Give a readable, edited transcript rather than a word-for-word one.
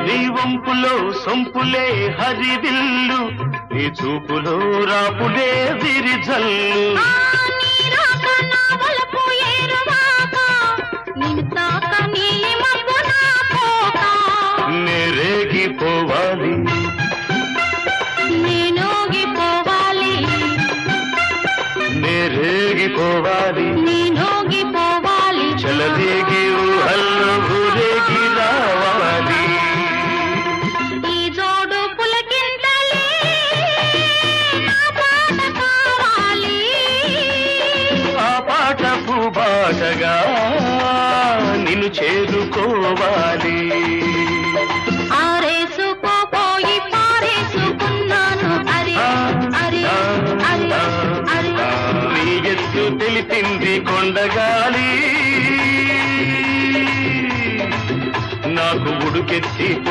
నీ వంపులో సొంపులే హరివిల్లు, నీ చూపులో రాపులే విరిజల్లు. నేరేగిపోవాలి, నేరేగిపోవాలి, చలదేగి ఊహల్లో ఊరేగి రావాలి. ఈ జోడు పులకింతలే నా పాట కావాలి. ఆ పాట పూబాటగా నిన్ను చేరుకోవాలి. ఆరేసుకోపోయి పారేసుకున్నాను. అరే అరే అరే అరే, నీ ఎత్తు తెలిపింది కొండగాలి, నాకు ఉడుకెత్తి